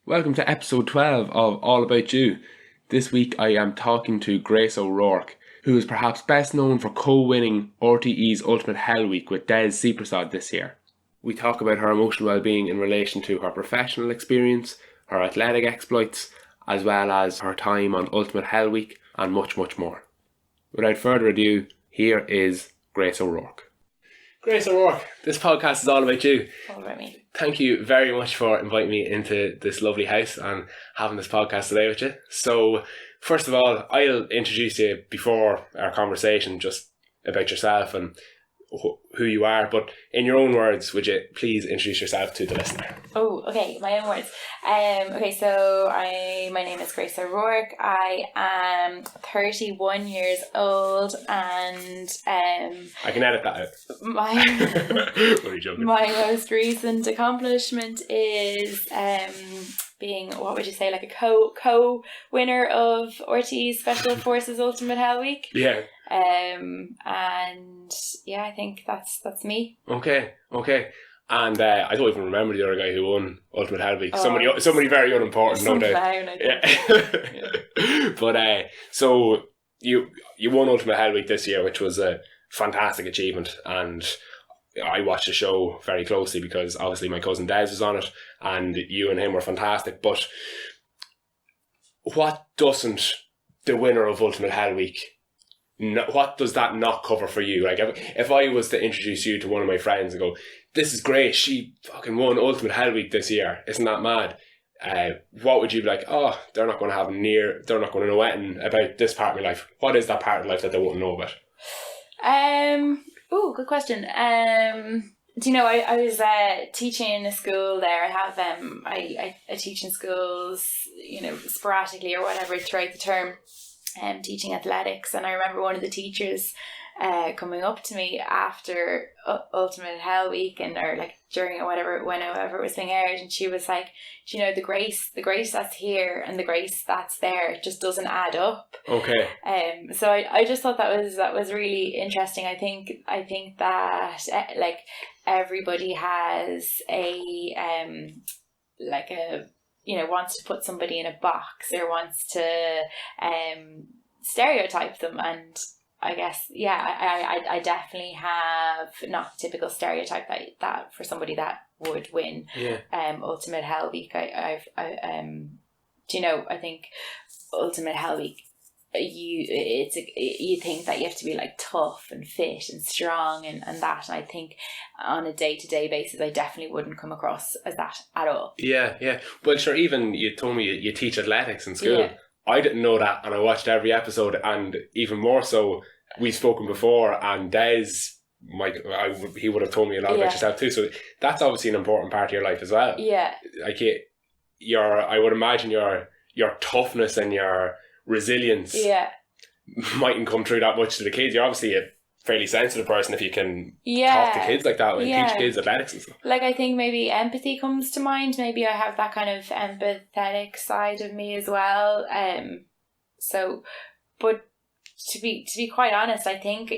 Welcome to episode 12 of All About You. This week I am talking to Grace O Rourke, who is perhaps best known for co-winning RTE's Ultimate Hell Week with Des Seepersad this year. We talk about her emotional well-being in relation to her professional experience, her athletic exploits, as well as her time on Ultimate Hell Week, and much, much more. Without further ado, here is Grace O Rourke. Grace O Rourke, this podcast is all about you. All about me. Thank you very much for inviting me into this lovely house and having this podcast today with you. So, first of all, I'll introduce you before our conversation just about yourself and who you are, but in your own words, would you please introduce yourself to the listener? Oh, okay, my own words. My name is Grace O Rourke. I am 31 years old, and I can edit that out. What are you joking? My most recent accomplishment is being, what would you say, like a co-winner of RTE's Special Forces Ultimate Hell Week. Yeah. And yeah, I think that's me. Okay. And I don't even remember the other guy who won Ultimate Hell Week. Somebody very unimportant, no doubt. Clown, I think. Yeah. But so you won Ultimate Hell Week this year, which was a fantastic achievement, and I watched the show very closely because obviously my cousin Des was on it, and you and him were fantastic. But what doesn't the winner of Ultimate Hell Week? What does that not cover for you? Like, if I was to introduce you to one of my friends and go, "This is great, she fucking won Ultimate Hell Week this year, isn't that mad?" What would you be like? Oh, they're not going to know anything about this part of my life. What is that part of life that they won't know about? Good question. Do you know, I was teaching in a school there. I have I teach in schools, sporadically or whatever throughout the term. Teaching athletics, and I remember one of the teachers coming up to me after Ultimate Hell Week or like during or whenever it was being aired, and she was like, the grace that's here and the grace that's there just doesn't add up. Okay. So I just thought that was really interesting. I think that like everybody has wants to put somebody in a box or wants to stereotype them, and I guess I definitely have not the typical stereotype that for somebody that would win Ultimate Hell Week. I think Ultimate Hell Week, you think that you have to be like tough and fit and strong and that, and I think on a day-to-day basis I definitely wouldn't come across as that at all. Yeah. Well, sure, even you told me you teach athletics in school. Yeah. I didn't know that, and I watched every episode, and even more so, we've spoken before, and Des, he would have told me a lot about yourself too, so that's obviously an important part of your life as well. Yeah. Like I would imagine your toughness and your resilience mightn't come through that much to the kids. You're obviously a fairly sensitive person if you can talk to kids like that and teach kids athletics and stuff. Like, I think maybe empathy comes to mind. Maybe I have that kind of empathetic side of me as well. But to be quite honest, I think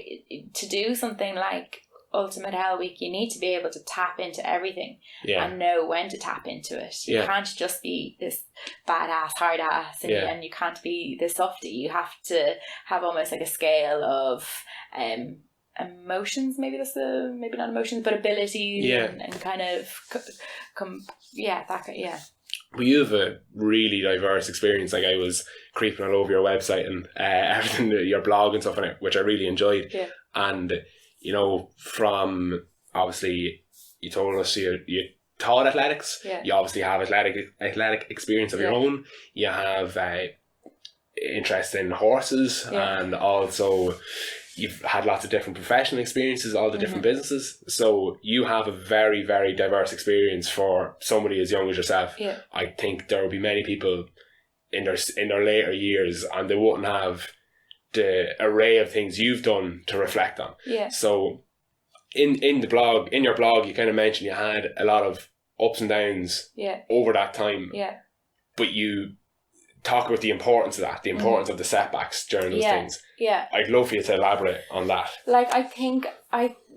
to do something like Ultimate Hell Week, you need to be able to tap into everything and know when to tap into it. You can't just be this badass, hard ass, and you can't be this softy. You have to have almost like a scale of emotions. Maybe maybe not emotions, but abilities and kind of Well, you have a really diverse experience. Like, I was creeping all over your website and everything, your blog and stuff on it, which I really enjoyed. Yeah. And from obviously you told us you taught athletics. Yeah. You obviously have athletic experience of your own. You have interest in horses, and also you've had lots of different professional experiences, all the different businesses. So you have a very, very diverse experience for somebody as young as yourself. Yeah. I think there will be many people in their later years, and they won't have the array of things you've done to reflect on. Yeah. So in your blog, you kind of mentioned you had a lot of ups and downs over that time. Yeah. But you talk about the importance of that, the importance of the setbacks during those things. Yeah. I'd love for you to elaborate on that. Like, I think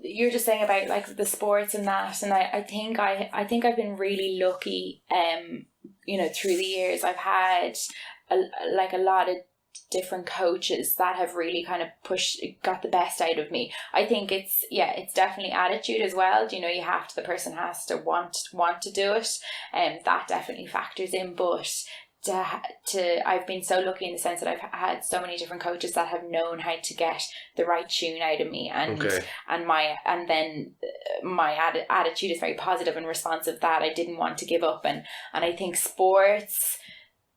you're just saying about like the sports and that, and I think I've been really lucky through the years, I've had a lot of different coaches that have really kind of got the best out of me. I think it's definitely attitude as well. The person has to want to do it, and that definitely factors in. But I've been so lucky in the sense that I've had so many different coaches that have known how to get the right tune out of me, and my attitude is very positive and responsive, that I didn't want to give up, and I think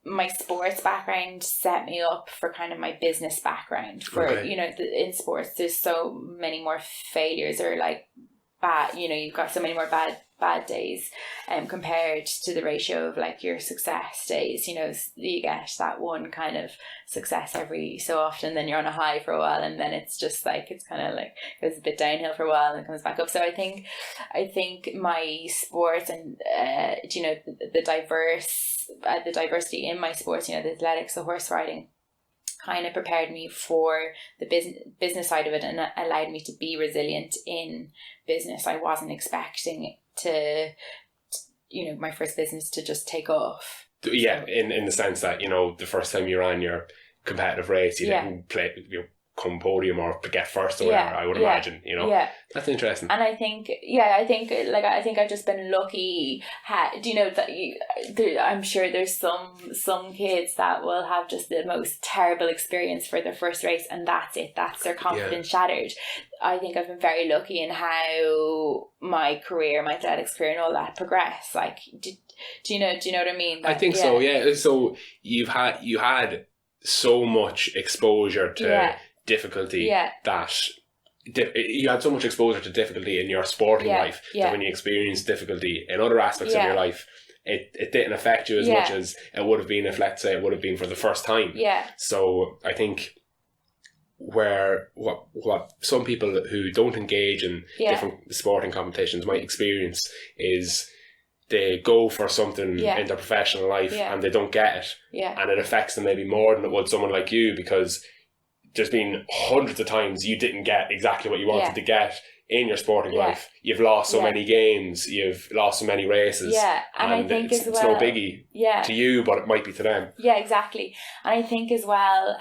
my sports background set me up for kind of my business background. In sports there's so many more failures, or like bad, you've got so many more bad days compared to the ratio of like your success days. You get that one kind of success every so often, then you're on a high for a while, and then it's just like, it's kind of like goes a bit downhill for a while and comes back up. So I think my sports and the diversity in my sports, the athletics, the horse riding, kind of prepared me for the business side of it, and allowed me to be resilient in business. I wasn't expecting my first business to just take off. Yeah, in the sense that, the first time you ran your competitive race, you didn't come podium or get first or whatever, I would imagine, That's interesting. And I think I've just been lucky. I'm sure there's some kids that will have just the most terrible experience for their first race, and that's it, that's their confidence shattered. I think I've been very lucky in how my athletics career and all that progressed. Like, do you know what I mean? I think so, yeah. So you had so much exposure to difficulty that you had so much exposure to difficulty in your sporting life that when you experienced difficulty in other aspects of your life, it didn't affect you as much as it would have been if, let's say, it would have been for the first time. So I think what some people who don't engage in different sporting competitions might experience is they go for something in their professional life and they don't get it, and it affects them maybe more than it would someone like you, because there's been hundreds of times you didn't get exactly what you wanted to get in your sporting life. You've lost so many games, you've lost so many races, and I think it's no biggie to you, but it might be to them. Exactly. And I think as well,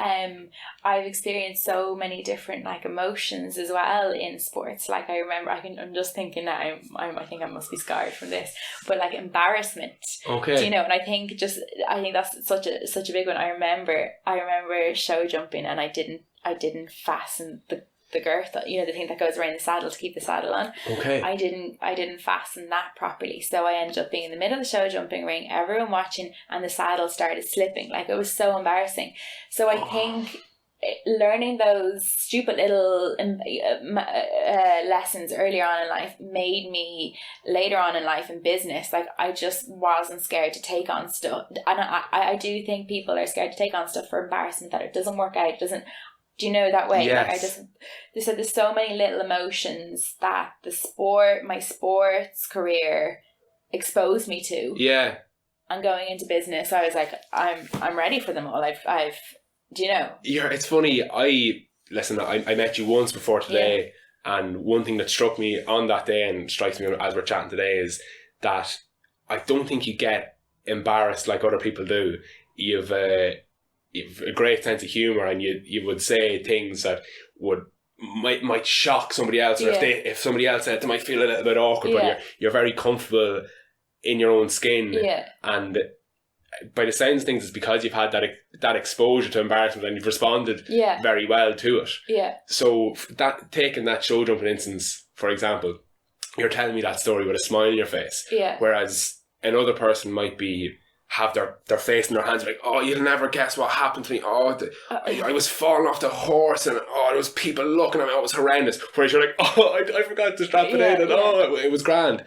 I've experienced so many different like emotions as well in sports. Like I remember, I'm just thinking that I think I must be scarred from this, but like embarrassment. Okay. And I think that's such a big one. I remember show jumping, and I didn't fasten the girth, the thing that goes around the saddle to keep the saddle on. Okay. I didn't fasten that properly, so I ended up being in the middle of the show jumping ring, everyone watching, and the saddle started slipping. Like, it was so embarrassing. So I think learning those stupid little lessons earlier on in life made me later on in life in business, like, I just wasn't scared to take on stuff. And I do think people are scared to take on stuff for embarrassment, that it doesn't work out, do you know that way? Yes. Like, there's so many little emotions that my sports career exposed me to. Yeah. And going into business, I was like, I'm ready for them all. I've do you know? It's funny. I met you once before today, and one thing that struck me on that day and strikes me as we're chatting today is that I don't think you get embarrassed like other people do. You've a great sense of humour, and you would say things that might shock somebody else, or if somebody else said it, they might feel a little bit awkward, but you're very comfortable in your own skin, and by the sounds of things, it's because you've had that exposure to embarrassment, and you've responded very well to it. So taking that show jumping instance, for example, you're telling me that story with a smile on your face, whereas another person might have their face in their hands, like, oh, you'll never guess what happened to me. I was falling off the horse, and there was people looking at me. It was horrendous. Whereas you're like, I forgot to strap it in, and it was grand.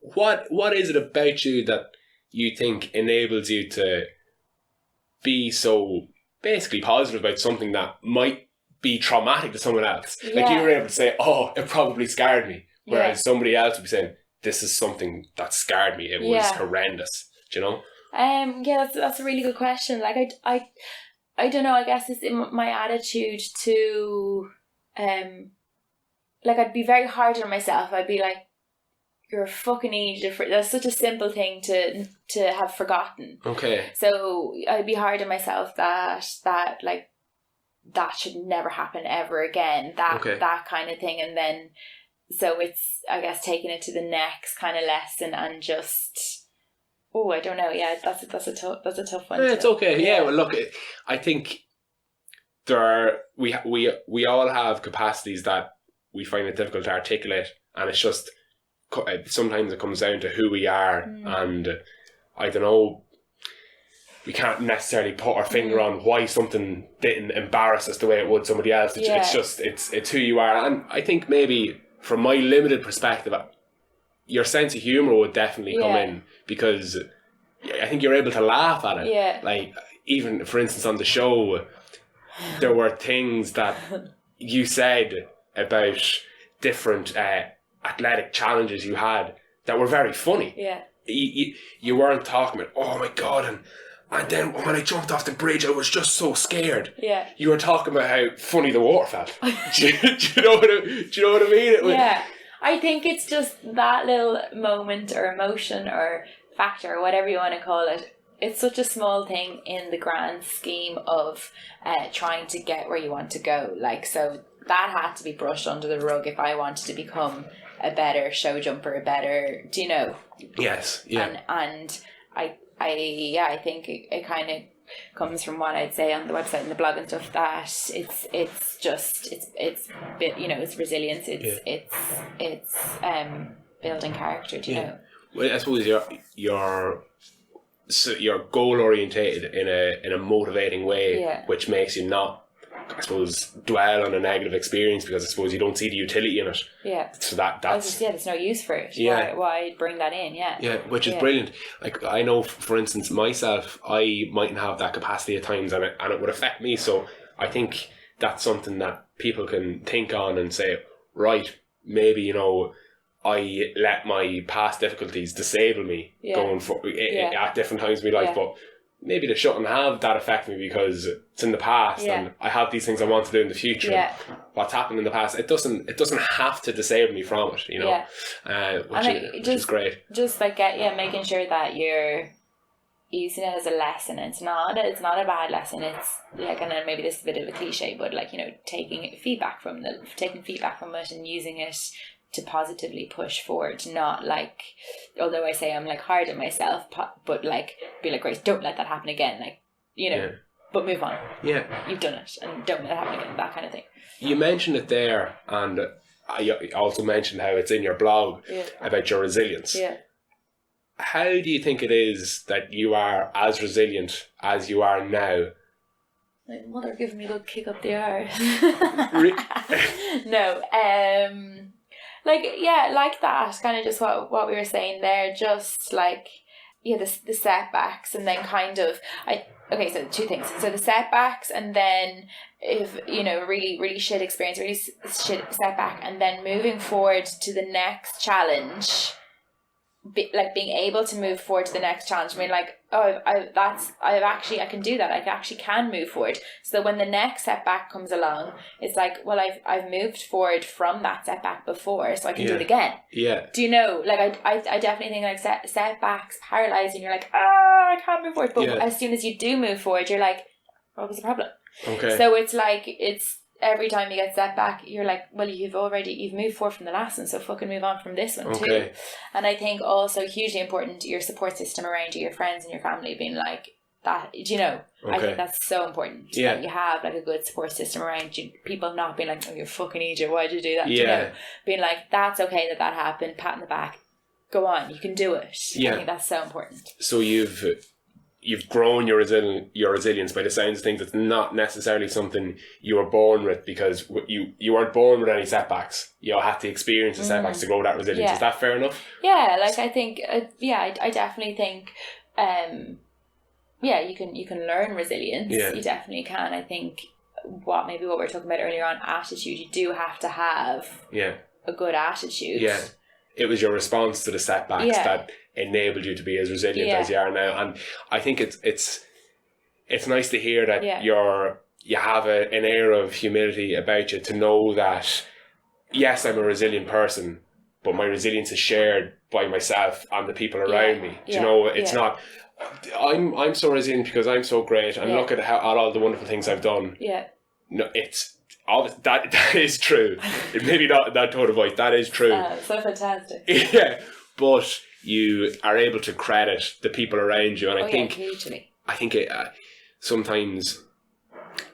What is it about you that you think enables you to be so basically positive about something that might be traumatic to someone else? Like, you were able to say, it probably scarred me, whereas somebody else would be saying, this is something that scarred me. It was horrendous. Do you know? That's a really good question. Like, I don't know, I guess it's my attitude to like, I'd be very hard on myself. I'd be like, you're a fucking idiot. That's such a simple thing to have forgotten. Okay. So I'd be hard on myself that like that should never happen ever again. That kind of thing. And then so it's, I guess, taking it to the next kind of lesson and just, I don't know. Yeah, that's a tough one. It's okay. Yeah. Well, look, I think we all have capacities that we find it difficult to articulate, and it's just sometimes it comes down to who we are, and I don't know, we can't necessarily put our finger on why something didn't embarrass us the way it would somebody else. It's just it's who you are. And I think maybe from my limited perspective, your sense of humour would definitely come in, because I think you're able to laugh at it. Like, even for instance on the show, there were things that you said about different athletic challenges you had that were very funny. You weren't talking about, oh my god, and then when I jumped off the bridge I was just so scared. You were talking about how funny the water felt. do you know what I mean? I think it's just that little moment or emotion or factor or whatever you want to call it. It's such a small thing in the grand scheme of trying to get where you want to go. Like, so that had to be brushed under the rug if I wanted to become a better show jumper, a better, do you know? Yes, yeah. And I think it kind of comes from what I'd say on the website and the blog and stuff, that it's you know, it's resilience, it's building character, do you know? Well, I suppose you're goal orientated in a motivating way, which makes you not, I suppose, dwell on a negative experience, because I suppose you don't see the utility in it. So that's there's no use for it. Why bring that in? Which is brilliant. Like, I know, for instance, myself, I mightn't have that capacity at times, and it would affect me. So I think that's something that people can think on and say, right, maybe, you know, I let my past difficulties disable me going for at different times in my life, but maybe they shouldn't have that affect me, because it's in the past and I have these things I want to do in the future. What's happened in the past, it doesn't have to disable me from it, you know. Which is great. Just like making sure that you're using it as a lesson. It's not a bad lesson. It's like, and then maybe this is a bit of a cliche, but like, you know, taking feedback from it and using it to positively push forward, not like, although I say I'm like hard on myself, but like be like, Grace, don't let that happen again, like, you know, but move on. You've done it, and don't let it happen again, that kind of thing. You mentioned it there, and I also mentioned how it's in your blog about your resilience. How do you think it is that you are as resilient as you are now? My mother giving me a little kick up the arse. No, like that, kind of just what we were saying there, just like, the setbacks, and then kind of, so two things. So the setbacks, and then if, you know, really, really shit experience, really shit setback, and then moving forward to the next challenge, being able to move forward to the next challenge. I mean, like, I can do that. I actually can move forward. So when the next setback comes along, it's like, well, I've moved forward from that setback before, so I can do it again. Do you know? Like, I definitely think like setbacks paralyze you, and you're like, I can't move forward. But as soon as you do move forward, you're like, what was the problem? So it's like, every time you get set back, you're like, well, you've moved forward from the last one, so fucking move on from this one too. And I think also hugely important, your support system around you, your friends and your family being like that, do you know? I think that's so important. That you have like a good support system around you, people not being like, oh, you're fucking idiot, why'd you do that? You know? Being like, that's okay that happened, pat on the back, go on, you can do it. I think that's so important. So you've grown your resilience by the sounds of things. It's not necessarily something you were born with, because you weren't born with any setbacks. You had to experience the setbacks to grow that resilience. Is that fair enough? Like, I think I definitely think you can learn resilience. You definitely can. I think what we were talking about earlier on, attitude, you do have to have a good attitude. It was your response to the setbacks that enabled you to be as resilient as you are now. And I think it's nice to hear that you have an air of humility about you, to know that, yes, I'm a resilient person, but my resilience is shared by myself and the people around me. Do you know, it's not, I'm so resilient because I'm so great and look at all the wonderful things I've done. Yeah. No, it's that is true. Maybe not that tone of voice. That is true. So fantastic. Yeah, but you are able to credit the people around you, and I think it sometimes.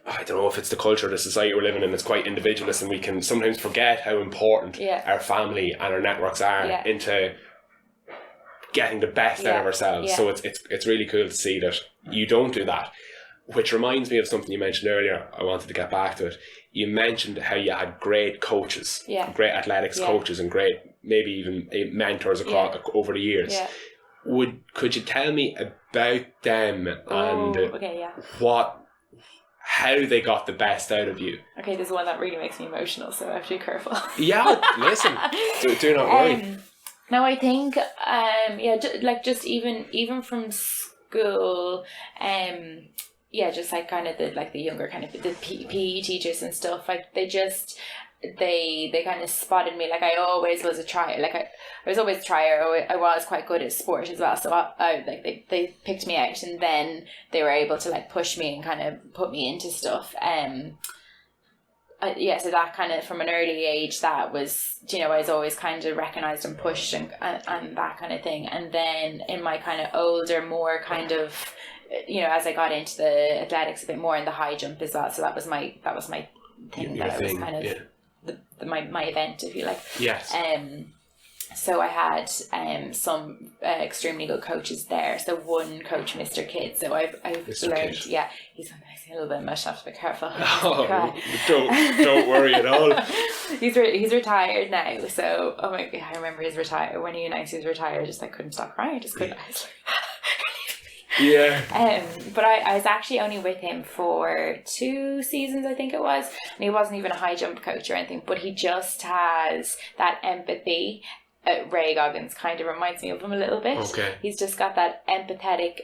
I don't know if it's the culture of the society we're living in. It's quite individualist, and we can sometimes forget how important our family and our networks are into getting the best out of ourselves. So it's really cool to see that you don't do that. Which reminds me of something you mentioned earlier. I wanted to get back to it. You mentioned how you had great coaches, great athletics coaches, and great maybe even mentors across over the years. Yeah. Could you tell me about them and how they got the best out of you? Okay, this is one that really makes me emotional, so I have to be careful. Yeah, listen, do not worry. No, I think just even from school, just like kind of the younger kind of the PE teachers and stuff, like they kind of spotted me. Like I always was a trier. Like I was always a trier. I was quite good at sport as well. So I they picked me out, and then they were able to like push me and kind of put me into stuff. So that kind of from an early age, that was, I was always kind of recognised and pushed and that kind of thing. And then in my kind of older, more kind of, as I got into the athletics a bit more and the high jump as well. So that was my thing that I was kind of my event, if you like. Yes. So I had some extremely good coaches there. So one coach, Mr. Kidd. So I've learned, he's a little bit emotional. I have to be careful. Oh, don't worry at all. He's retired now. So I remember when he announced he was retired. I just couldn't stop crying. I just couldn't. I was like, yeah. But I was actually only with him for 2 seasons, I think it was, and he wasn't even a high jump coach or anything. But he just has that empathy. Ray Goggins kind of reminds me of him a little bit. Okay. He's just got that empathetic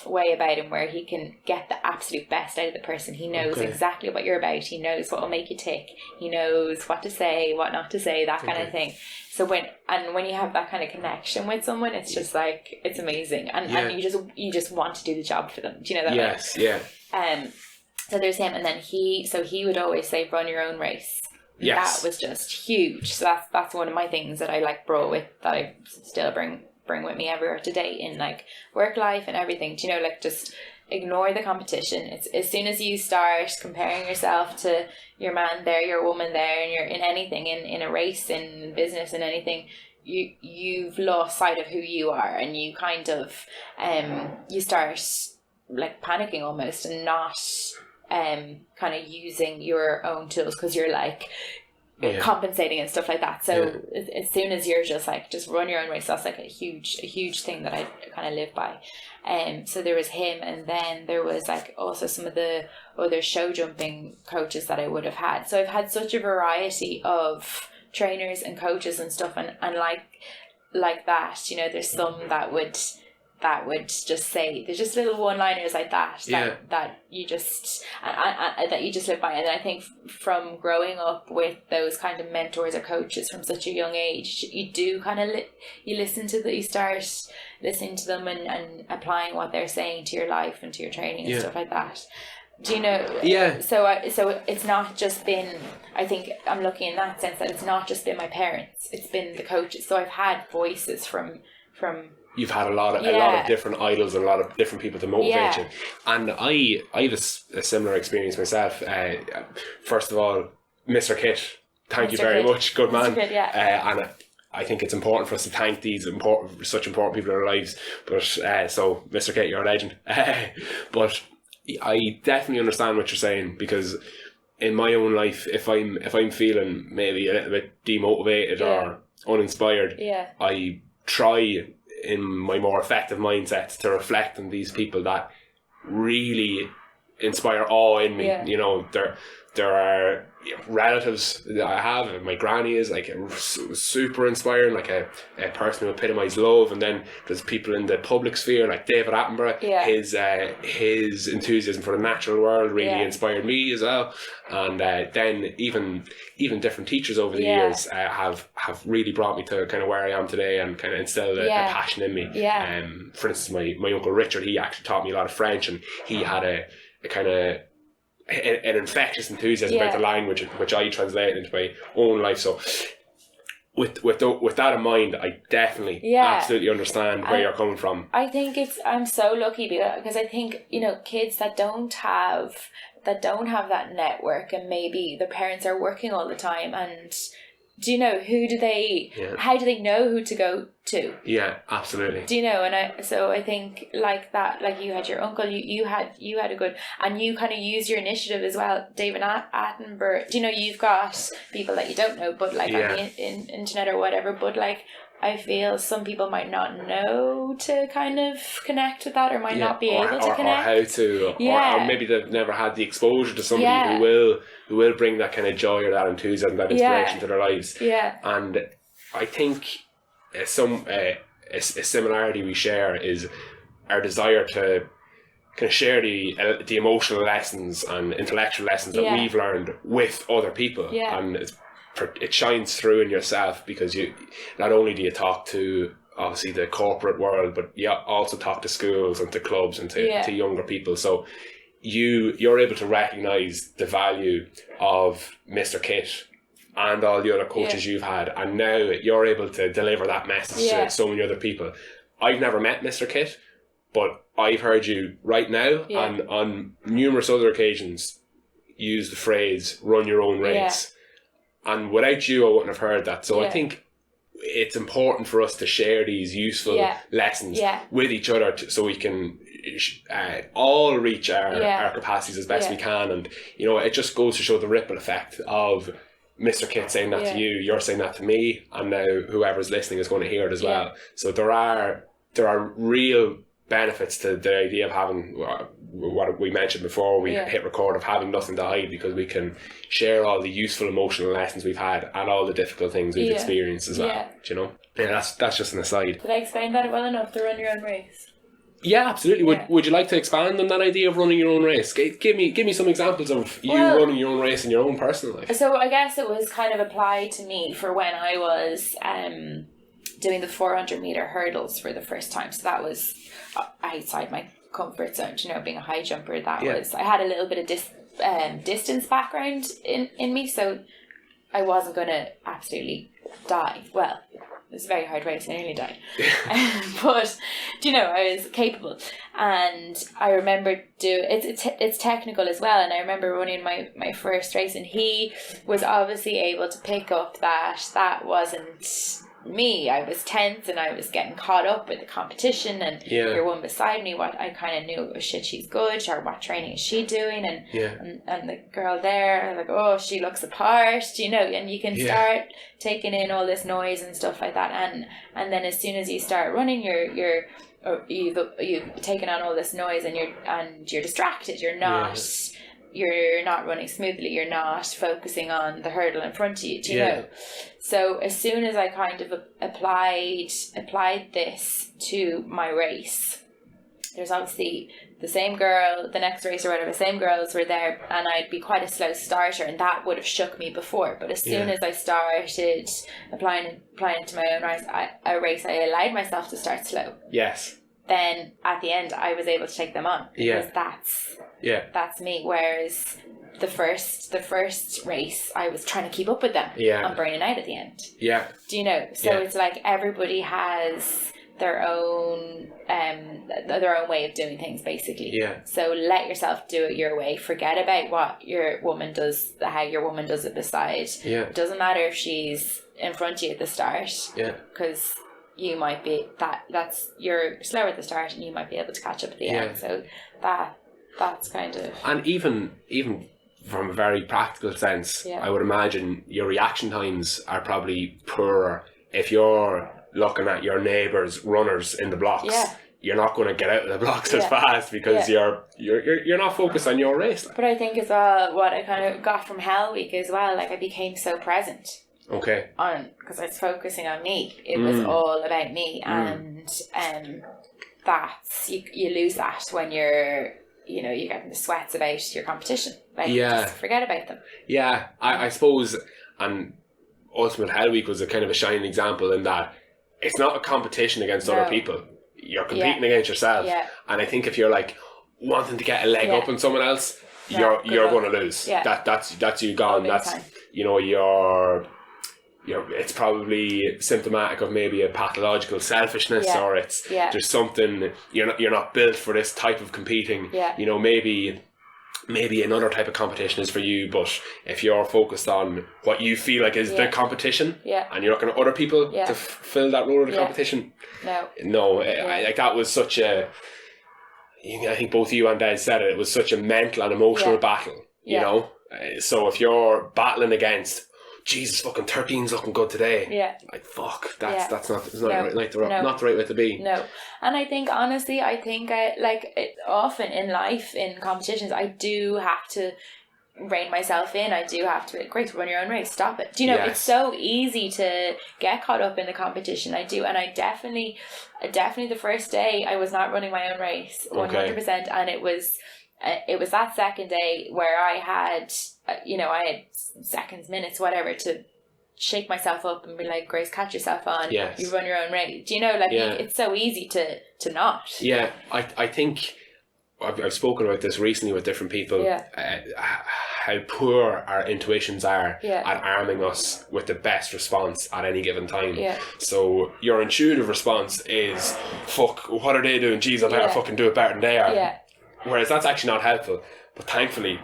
way about him where he can get the absolute best out of the person. He knows exactly what you're about. He knows what will make you tick. He knows what to say, what not to say, that kind of thing. So when you have that kind of connection with someone, it's just like, it's amazing. And you just want to do the job for them. Do you know that? Yes, way? Yeah. So there's him, and then he would always say, run your own race. Yes. That was just huge. So that's one of my things that I brought with, that I still bring with me everywhere today in work life and everything. Do you know, just ignore the competition. It's as soon as you start comparing yourself to your man there, your woman there, and you're in anything, in a race, in business, in anything, you've lost sight of who you are, and you kind of you start panicking almost, and not kind of using your own tools, because you're compensating and stuff like that. So as soon as you're just run your own race, that's a huge thing that I kind of live by. So there was him, and then there was also some of the other show jumping coaches that I would have had. So I've had such a variety of trainers and coaches and stuff, and like that, there's some that would just say, there's just little one-liners like that you just that you just live by. And I think from growing up with those kind of mentors or coaches from such a young age, you do kind of you start listening to them and applying what they're saying to your life and to your training and stuff like that. Do you know? Yeah. So it's not just been, I think I'm lucky in that sense that it's not just been my parents, it's been the coaches. So I've had voices from you've had a lot of different idols and a lot of different people to motivate you. And I have a similar experience myself. First of all, Mr. Kidd, thank you very much, good man. Kidd, and I think it's important for us to thank these such important people in our lives. But so Mr. Kidd, you're a legend. But I definitely understand what you're saying, because in my own life, if I'm feeling maybe a little bit demotivated or uninspired, I try in my more effective mindset to reflect on these people that really inspire awe in me. You know, there are relatives that I have. My granny is like super inspiring, like a person who epitomised love. And then there's people in the public sphere like David Attenborough. His enthusiasm for the natural world really inspired me as well. And then even different teachers over the years have really brought me to kind of where I am today, and kind of instilled a passion in me. For instance, my uncle Richard, he actually taught me a lot of French, and he had a kind of an infectious enthusiasm about the language, which I translated into my own life. So with that in mind, I definitely absolutely understand where you're coming from. I think I'm so lucky because I think, you know, kids that don't have that network, and maybe their parents are working all the time, and do you know how do they know who to go to? Yeah, absolutely. Do you know? And I think like that, like you had your uncle, you had a good, and you kind of use your initiative as well. David Attenborough, do you know, you've got people that you don't know, but like on the internet or whatever, but like I feel some people might not know to kind of connect with that, or might not be able to connect. Or how to, or maybe they've never had the exposure to somebody who will bring that kind of joy or that enthusiasm, that inspiration to their lives. And I think a similarity we share is our desire to kind of share the emotional lessons and intellectual lessons that we've learned with other people. And it shines through in yourself, because you not only do you talk to obviously the corporate world, but you also talk to schools and to clubs and to younger people. So you're able to recognise the value of Mr. Kit and all the other coaches you've had, and now you're able to deliver that message to so many other people. I've never met Mr. Kit, but I've heard you right now and on numerous other occasions use the phrase "run your own race." And without you, I wouldn't have heard that. So I think it's important for us to share these useful lessons with each other, so we can all reach our capacities as best we can. And, you know, it just goes to show the ripple effect of Mr. Kit saying that to you, you're saying that to me, and now whoever's listening is going to hear it as well. So there are real benefits to the idea of having what we mentioned before we hit record, of having nothing to hide, because we can share all the useful emotional lessons we've had and all the difficult things we've experienced as well. Do you know? Yeah, that's just an aside. Did I explain that well enough, to run your own race? Yeah, absolutely. Would you like to expand on that idea of running your own race? Give me some examples of you running your own race in your own personal life. So I guess it was kind of applied to me for when I was doing the 400 meter hurdles for the first time. So that was outside my comfort zone, you know, being a high jumper. That was, I had a little bit of distance background in me, so I wasn't going to absolutely die. Well, it was a very hard race, I nearly died. But, you know, I was capable. And I remember it's technical as well, and I remember running my first race, and he was obviously able to pick up that wasn't me. I was tense, and I was getting caught up with the competition, and your one beside me, what I kind of knew was, shit, she's good, or what training is she doing, and the girl there, I was like, oh, she looks apart, you know, and you can start taking in all this noise and stuff like that, and then as soon as you start running, you've taken on all this noise, and you're distracted, you're not running smoothly, you're not focusing on the hurdle in front of you, do you know? So as soon as I kind of applied this to my race, there's obviously the same girl, the next race or whatever, same girls were there, and I'd be quite a slow starter, and that would have shook me before. But as soon as I started applying it to my own race, I allowed myself to start slow. Yes. Then at the end, I was able to take them on, because that's me. Whereas the first race, I was trying to keep up with them. I'm burning out at the end. Do you know? So it's like everybody has their own way of doing things, basically. So let yourself do it your way. Forget about what your woman does, how your woman does it beside. It doesn't matter if she's in front of you at the start. Because you might be you're slower at the start, and you might be able to catch up at the end. So that's kind of, and even from a very practical sense, I would imagine your reaction times are probably poorer if you're looking at your neighbours runners in the blocks. you're not going to get out of the blocks as fast because you're not focused on your race. But I think as well, what I kind of got from Hell Week as well, like I became so present. Okay. Because I was focusing on me. It was all about me, and that's you lose that when you're getting the sweats about your competition. Like, just forget about them. Yeah, I suppose, and Ultimate Hell Week was a kind of a shining example in that it's not a competition against other people. You're competing against yourself. Yeah. And I think if you're like wanting to get a leg up on someone else, you're going to lose. Yeah. That's you gone. That's time. It's probably symptomatic of maybe a pathological selfishness, or it's there's something you're not built for this type of competing. Yeah. Maybe another type of competition is for you, but if you're focused on what you feel like is the competition, and you're looking at other people to fill that role of the competition, like that was such a. I think both you and Des said it. It was such a mental and emotional battle. You know, so if you're battling against, Jesus, fucking 13's looking good today. Yeah. Like, fuck, that's not the right way to be. No. And I think, honestly, often in life, in competitions, I do have to rein myself in. I do have to be, great, run your own race, stop it. Do you know, it's so easy to get caught up in the competition. I do. And I definitely the first day, I was not running my own race, 100%. And it was that second day where I had seconds, minutes, whatever, to shake myself up and be like, Grace, catch yourself on. Yes. You run your own race. Do you know, it's so easy to not. Yeah, I think I've spoken about this recently with different people. Yeah. How poor our intuitions are at arming us with the best response at any given time. Yeah. So your intuitive response is, fuck, what are they doing? Jeez, I better fucking do it better than they are. Yeah. Whereas that's actually not helpful. But thankfully,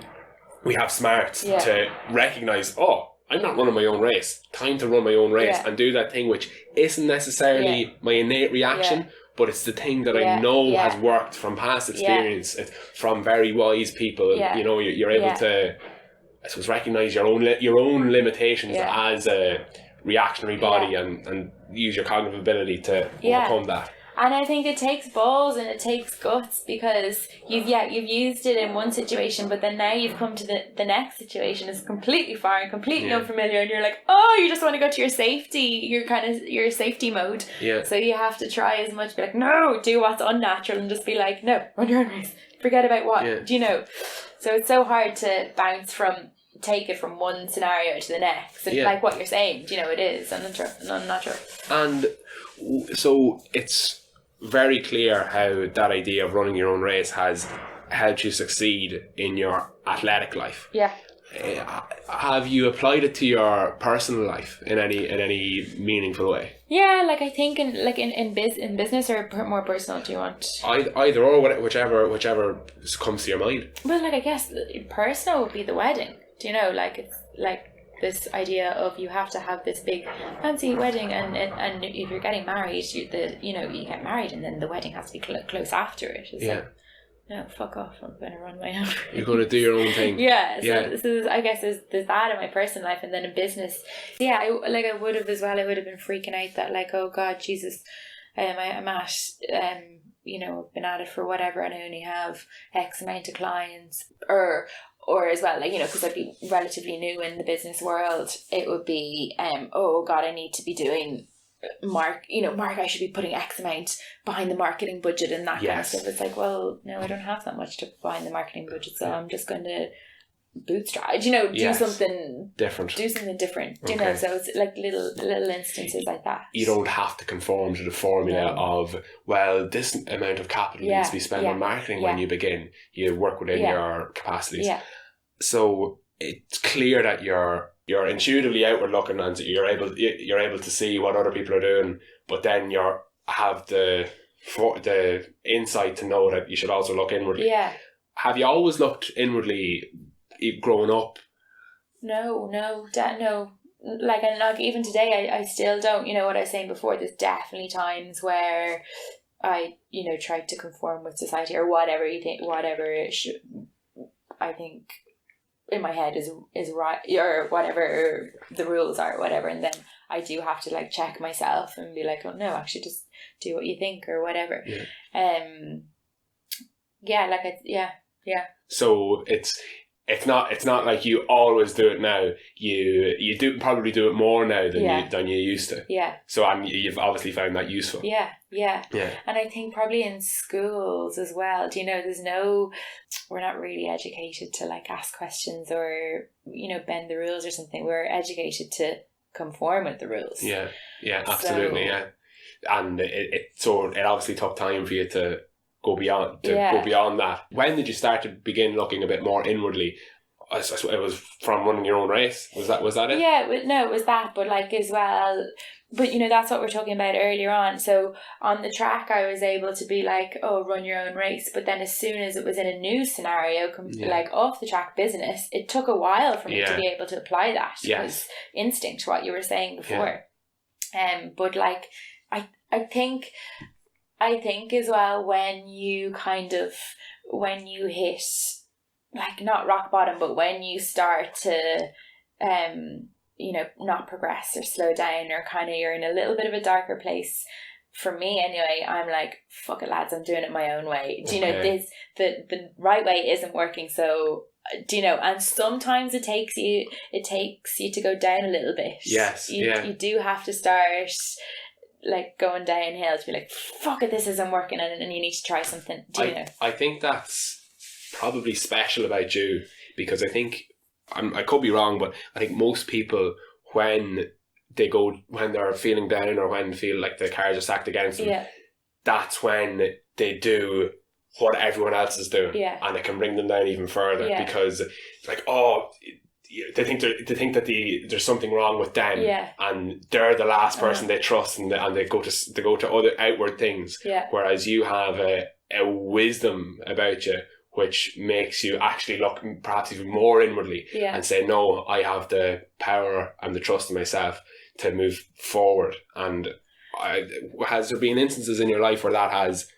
we have smarts to recognise, I'm not running my own race. Time to run my own race and do that thing which isn't necessarily my innate reaction, but it's the thing that I know has worked from past experience, it's from very wise people. Yeah. You're able to, I suppose, recognise your own limitations as a reactionary body and use your cognitive ability to overcome that. And I think it takes balls and it takes guts, because you've used it in one situation, but then now you've come to the next situation. It's completely foreign, completely unfamiliar, and you're like, you just want to go to your safety, your safety mode. Yeah. So you have to try as much, be like, no, do what's unnatural, and just be like, no, run your own race. Forget about what, do you know? So it's so hard to take it from one scenario to the next. And like what you're saying, it is unnatural. And so it's very clear how that idea of running your own race has helped you succeed in your athletic life. Yeah. Have you applied it to your personal life in any meaningful way? Yeah, I think in business or more personal. Do you want either or, whichever comes to your mind? Well, I guess personal would be the wedding. Do you know? It's this idea of you have to have this big fancy wedding, and if you're getting married, you get married, and then the wedding has to be close after it. It's no, fuck off, I'm going to run my own. You're going to do your own thing. So I guess there's that in my personal life, and then in business, I would have as well. I would have been freaking out that oh God, Jesus, I'm at I've been at it for whatever, and I only have X amount of clients, or as well, because I'd be relatively new in the business world, it would be, oh God, I need to be doing Mark, I should be putting X amount behind the marketing budget and that kind of stuff. It's like, well, no, I don't have that much to behind the marketing budget, so I'm just going to bootstrap, do something different. So it's little instances like that. You don't have to conform to the formula of, well, this amount of capital needs to be spent on marketing when you begin. You work within your capacities. So it's clear that you're intuitively outward looking, and you're able to see what other people are doing, but then you have the insight to know that you should also look inwardly. Yeah. Have you always looked inwardly growing up? No. And even today, I still don't. What I was saying before. There's definitely times where I, tried to conform with society or whatever you think, I think in my head is right, or whatever the rules are, or whatever, and then I do have to check myself and be like, oh no, actually, just do what you think or whatever. So it's not like you always do it now. You do probably do it more now than you used to. Yeah. So and you've obviously found that useful. Yeah. And I think probably in schools as well, we're not really educated to like ask questions or, bend the rules or something. We're educated to conform with the rules. Yeah, absolutely, And it obviously took time for you to go beyond that. When did you start to begin looking a bit more inwardly? It was from running your own race. Was that it? Yeah, it was that, but like as well. But that's what we're talking about earlier on. So on the track, I was able to be like, oh, run your own race. But then as soon as it was in a new scenario, like off the track business, it took a while for me to be able to apply that. Yes. It was instinct, what you were saying before. But like, I think as well, when you hit like not rock bottom, but when you start to not progress or slow down, or kind of you're in a little bit of a darker place. For me anyway, I'm like, fuck it lads, I'm doing it my own way. Do you know this? The right way isn't working. So and sometimes it takes you to go down a little bit. Yes. You do have to start like going downhill to be like, fuck it, this isn't working, and you need to try something. I think that's probably special about you, because I think I could be wrong, but I think most people when they're feeling down or when they feel like the cards are stacked against them, that's when they do what everyone else is doing, and it can bring them down even further because it's like, oh, they think that there's something wrong with them, and they're the last person they trust, and they go to other outward things, whereas you have a wisdom about you which makes you actually look perhaps even more inwardly and say, no, I have the power and the trust in myself to move forward. And has there been instances in your life where that has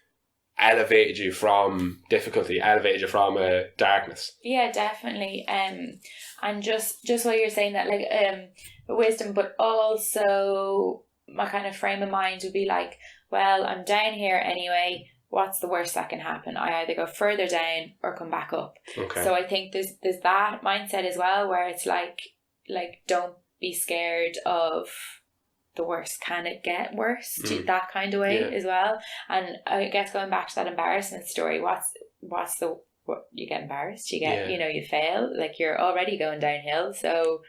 elevated you from difficulty, elevated you from darkness? Yeah, definitely. And just while you're saying that, like wisdom, but also my kind of frame of mind would be like, well, I'm down here anyway. What's the worst that can happen? I either go further down or come back up. Okay. So I think there's that mindset as well, where it's like don't be scared of the worst. Can it get worse? That kind of way as well. And I guess going back to that embarrassment story, what you get embarrassed, you get you fail, like you're already going downhill. So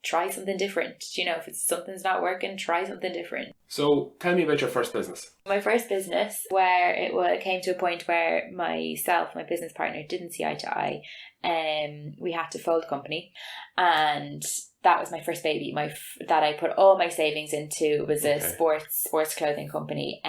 try something different. If something's not working, try something different. So tell me about your first business. My first business, where it came to a point where my business partner didn't see eye to eye, we had to fold the company, and that was my first baby. That I put all my savings into was a sports clothing company.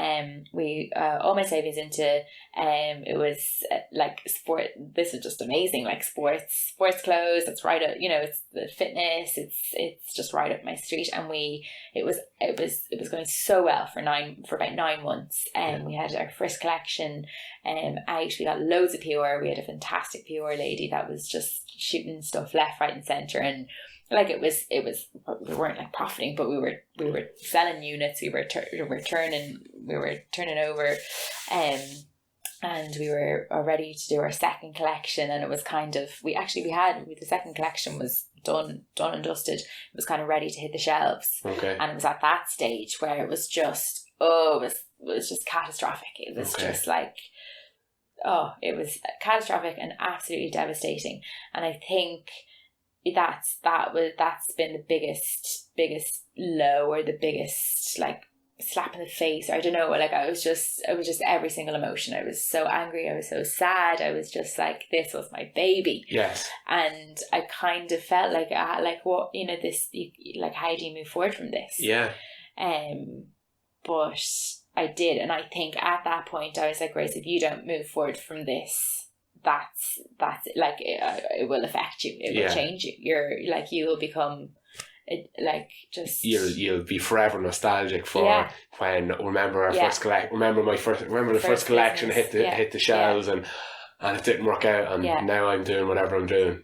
We all my savings into it was like sport. This is just amazing, like sports clothes. That's right up, it's the fitness. It's just right up my street. And it was going so well for about 9 months. We had our first collection out. We got loads of PR. We had a fantastic PR lady that was just shooting stuff left, right, and centre. And like it was we weren't like profiting, but we were selling units. We were turning over, and we were ready to do our second collection. And it was kind of the second collection was done and dusted. It was kind of ready to hit the shelves. Okay. And it was at that stage where it was just it was just catastrophic. It was just like, it was catastrophic and absolutely devastating. And I think that's been the biggest low, or the biggest like slap in the face, or I don't know, like it was just every single emotion. I was so angry, I was so sad, I was just like, this was my baby. Yes. And I kind of felt like what, this, like, how do you move forward from this? Yeah. But I did, and I think at that point I was like, Grace, if you don't move forward from this, that's like it will affect you. It will change you. You're like, you will become you'll be forever nostalgic for when remember the first collection hit the shelves and it didn't work out, and now I'm doing whatever I'm doing.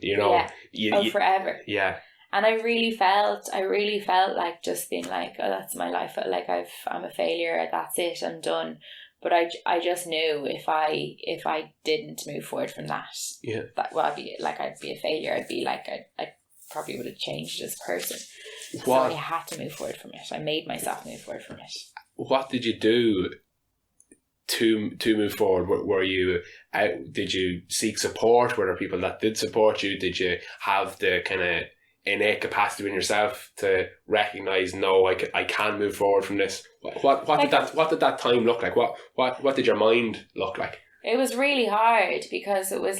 Forever. Yeah. And I really felt like just being like, oh, that's my life. Like I'm a failure. That's it. I'm done. But I just knew if I didn't move forward from that, that I'd be a failure. I'd be like, I probably would have changed as a person. So I had to move forward from it. I made myself move forward from it. What did you do to move forward? Were you out? Did you seek support? Were there people that did support you? Did you have the kind of innate capacity in yourself to recognize, no, I can move forward from this? What did that time look like? What did your mind look like? It was really hard because it was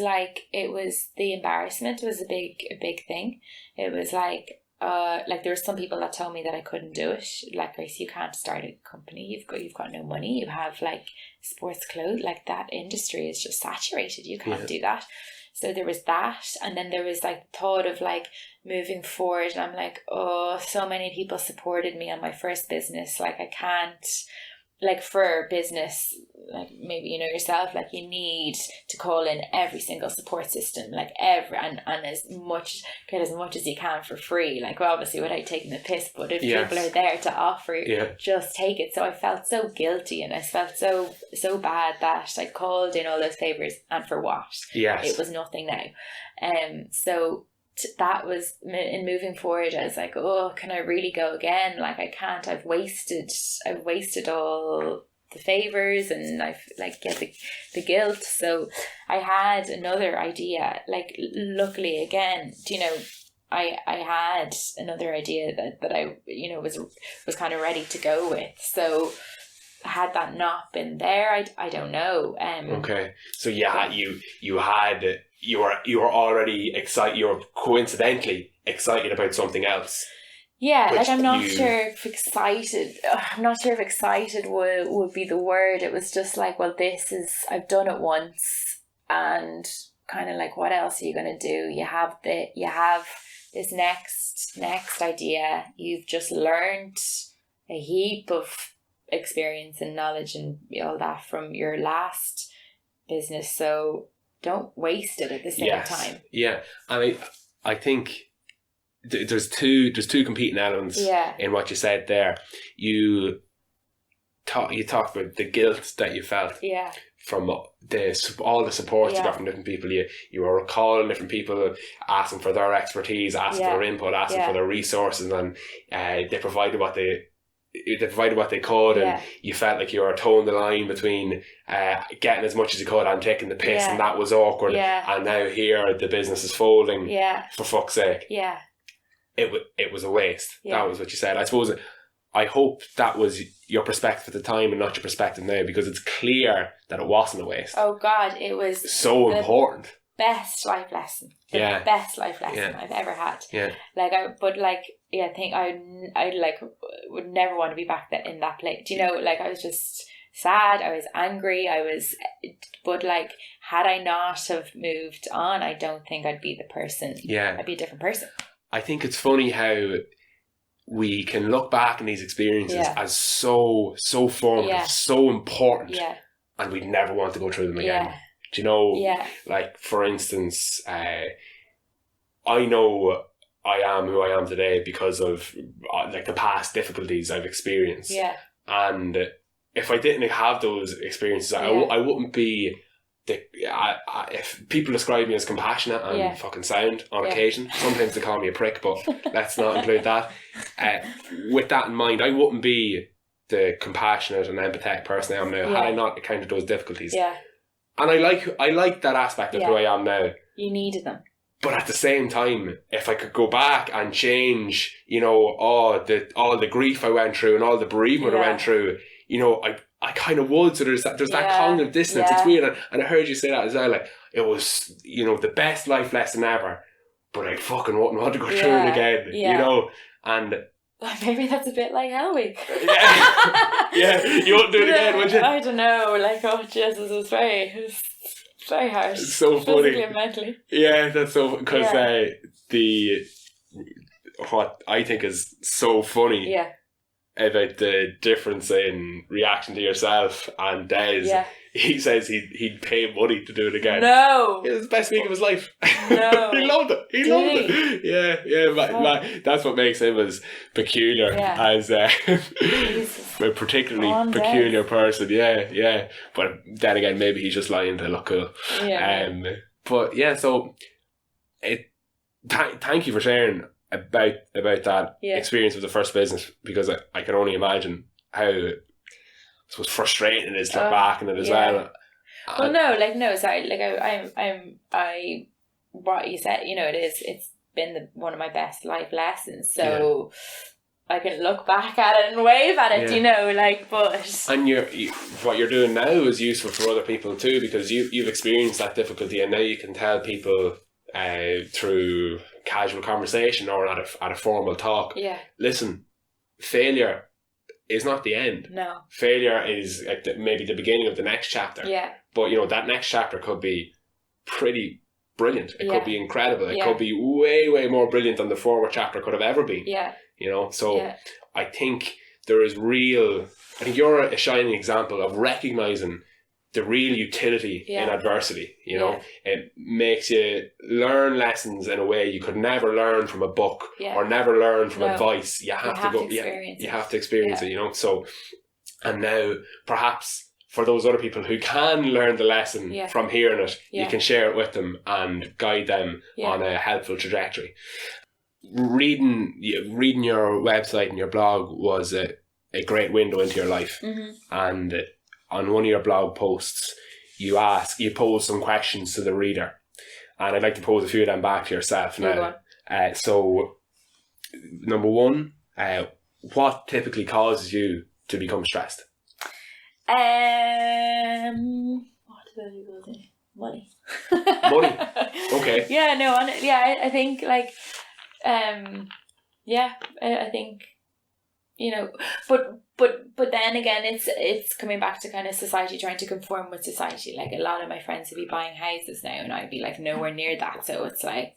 the embarrassment was a big thing. It was like there were some people that told me that I couldn't do it. Like, Grace, you can't start a company. You've got no money. You have like sports clothes. Like, that industry is just saturated. You can't do that. So there was that, and then there was like the thought of like moving forward. And I'm like, oh, so many people supported me on my first business. Like, I can't. Like, for business, like maybe you know yourself, like you need to call in every single support system, like and as much as you can for free. Like, well, obviously without taking the piss, but if people are there to offer, just take it. So I felt so guilty, and I felt so bad that I called in all those favors, and for what? Yes, it was nothing now. So that was in moving forward. I was like, oh, can I really go again? Like, I can't. I've wasted all the favors, and I've the guilt. So I had another idea. Like, luckily again, I had another idea that I was kind of ready to go with. So had that not been there, I don't know. Okay, so you were already excited. You were coincidentally excited about something else. Yeah, like I'm not sure if excited would be the word. It was just like, well, I've done it once, and kind of like, what else are you going to do? You have this next idea. You've just learned a heap of experience and knowledge and all that from your last business, so don't waste it at the same time. Yeah, I think there's two competing elements in what you said there. You talked about the guilt that you felt from all the support you got from different people. You were calling different people, asking for their expertise, asking for their input, asking for their resources, and they provided what they could, and you felt like you were towing the line between getting as much as you could and taking the piss, and that was awkward, and now here the business is folding, for fuck's sake. It was a waste. That was what you said. I suppose, I hope that was your perspective at the time and not your perspective now, because it's clear that it wasn't a waste. Oh God, it was so important. Best life lesson. Best life lesson I've ever had. I think I would never want to be back in that place. Like, I was just sad. I was angry. But like, had I not have moved on, I don't think I'd be the person. I'd be a different person. I think it's funny how we can look back on these experiences as so formative, so important, and we'd never want to go through them again. Do you know, like, for instance, I know I am who I am today because of like the past difficulties I've experienced. And if I didn't have those experiences, I wouldn't be if people describe me as compassionate and fucking sound on occasion, sometimes they call me a prick, but let's not include that. With that in mind, I wouldn't be the compassionate and empathetic person I am now had I not encountered those difficulties. And I like that aspect of who I am now. You needed them. But at the same time, if I could go back and change, all the grief I went through and all the bereavement I went through, I kind of would. So there's that cognitive dissonance. It's weird. And I heard you say that as well. Like, it was, the best life lesson ever, but I fucking wouldn't want to go through it again, And maybe that's a bit like Hell Week. You wouldn't do it again, would you? I don't know. Like, oh Jesus, it was very harsh. It's so funny. Physically and mentally. Yeah, that's so, because what I think is so funny about the difference in reaction to yourself and Des. He says he'd pay money to do it again. No. It was the best week of his life. No. He loved it. He loved it. Yeah. That's what makes him as peculiar as a particularly peculiar person. Yeah. But then again, maybe he's just lying to look cool. Yeah. But yeah, so thank you for sharing about that experience of the first business, because I can only imagine how it was frustrating it is to look back on it as well. Well, sorry, I what you said, it's been one of my best life lessons, so I can look back at it and wave at it, but... And what you're doing now is useful for other people too, because you've experienced that difficulty, and now you can tell people through casual conversation or at a formal talk, listen, failure is not the end. No. Failure is maybe the beginning of the next chapter. Yeah. But that next chapter could be pretty brilliant. It could be incredible. It could be way, way more brilliant than the former chapter could have ever been. Yeah. So I think there is I think you're a shining example of recognising the real utility in adversity. It makes you learn lessons in a way you could never learn from a book or never learn from advice. You have to experience it. So, and now perhaps for those other people who can learn the lesson from hearing it, you can share it with them and guide them on a helpful trajectory. Reading your website and your blog was a great window into your life. And on one of your blog posts, you pose some questions to the reader, and I'd like to pose a few of them back to yourself now. So, number one, what typically causes you to become stressed? What do I do? Money. Money. Okay. I think I think. But then again, it's coming back to kind of society, trying to conform with society. Like, a lot of my friends would be buying houses now, and I'd be like nowhere near that. So it's like,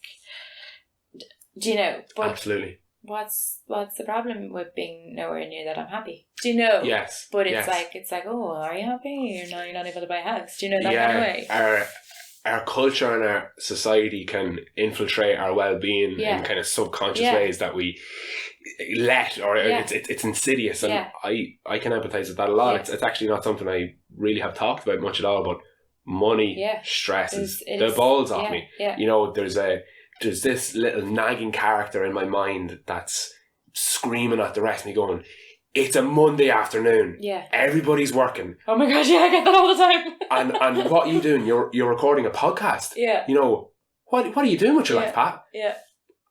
but absolutely. What's the problem with being nowhere near that? I'm happy. Yes. But it's like, oh, are you happy? You're not able to buy a house. That kind of way? Our culture and our society can infiltrate our well-being in kind of subconscious ways that we it's insidious, and I can empathise with that a lot. It's actually not something I really have talked about much at all, but money stresses the balls off me. There's this little nagging character in my mind that's screaming at the rest of me going, it's a Monday afternoon. Yeah. Everybody's working. Oh my God, I get that all the time. and what are you doing? You're recording a podcast. Yeah. What are you doing with your life, Pat? Yeah.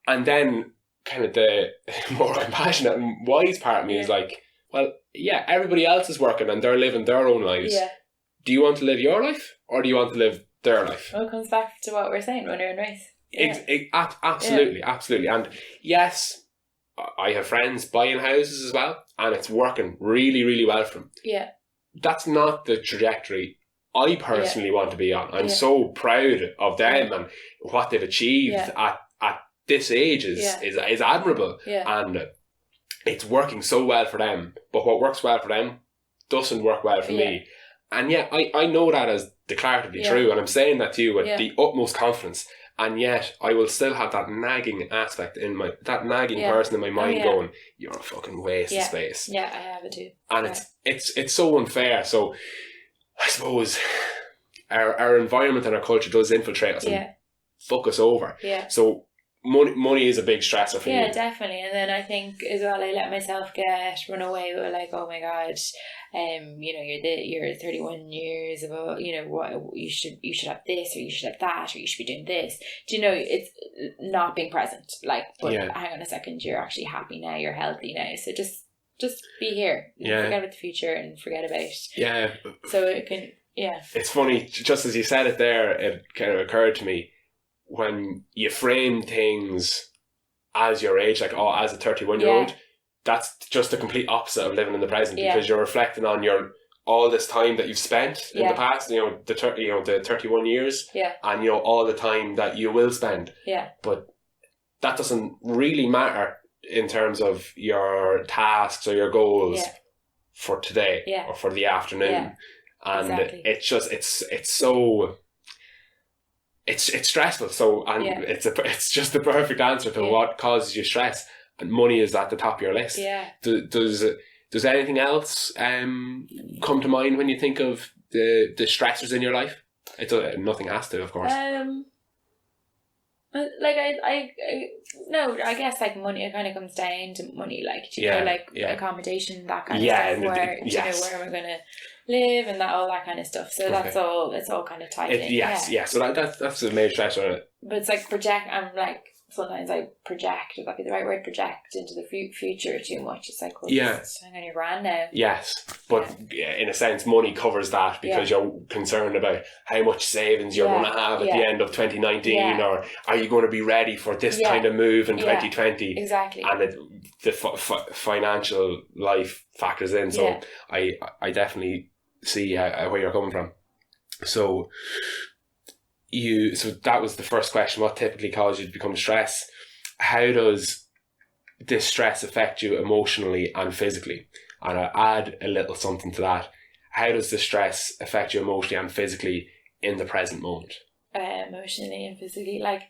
And then kind of the more compassionate and wise part of me is like, well, everybody else is working and they're living their own lives. Yeah. Do you want to live your life, or do you want to live their life? Well, it comes back to what we're saying when we're in race. Absolutely. And yes, I have friends buying houses as well, and it's working really, really well for them. Yeah. That's not the trajectory I personally want to be on. I'm so proud of them and what they've achieved at this age is admirable. Yeah. And it's working so well for them. But what works well for them doesn't work well for me. And I know that as declaratively true, and I'm saying that to you with the utmost confidence. And yet, I will still have that nagging aspect person in my mind going, "You're a fucking waste of space." Yeah, I have it too. And it's so unfair. So, I suppose our environment and our culture does infiltrate us and fuck us over. Yeah. So money is a big stressor for you. Yeah, definitely. And then I think as well, I let myself run away with like, oh my God, you're 31 years of what you should have this, or you should have that, or you should be doing this. It's not being present. Like, but hang on a second, you're actually happy now, you're healthy now. So just be here. Forget about the future and forget about. Yeah. So it can. Yeah. It's funny, just as you said it there, it kind of occurred to me, when you frame things as your age, like, as a 31-year-old, that's just the complete opposite of living in the present, because you're reflecting on all this time that you've spent in the past, the 31 years, and all the time that you will spend. Yeah. But that doesn't really matter in terms of your tasks or your goals for today or for the afternoon. And it's just it's so it's stressful. So and it's just the perfect answer to what causes you stress. And money is at the top of your list. Does anything else come to mind when you think of the stressors in your life? Nothing has to, of course. Like I no, I guess like money, it kind of comes down to money, like, do you know, like accommodation, that kind of stuff, where do you know where am I going to live and that, all that kind of stuff. So that's all, it's all kind of tied in. So that's a major stressor. But it's like I'm like, sometimes I project, would that be the right word, project into the future too much. It's like, well, hang on your grand now. Yes, but in a sense, money covers that because you're concerned about how much savings you're going to have at the end of 2019, or are you going to be ready for this kind of move in 2020? Exactly. And the financial life factors in. So I definitely see where you're coming from. So that was the first question. What typically causes you to become stressed? How does this stress affect you emotionally and physically? And I'll add a little something to that. How does the stress affect you emotionally and physically in the present moment? Emotionally and physically, like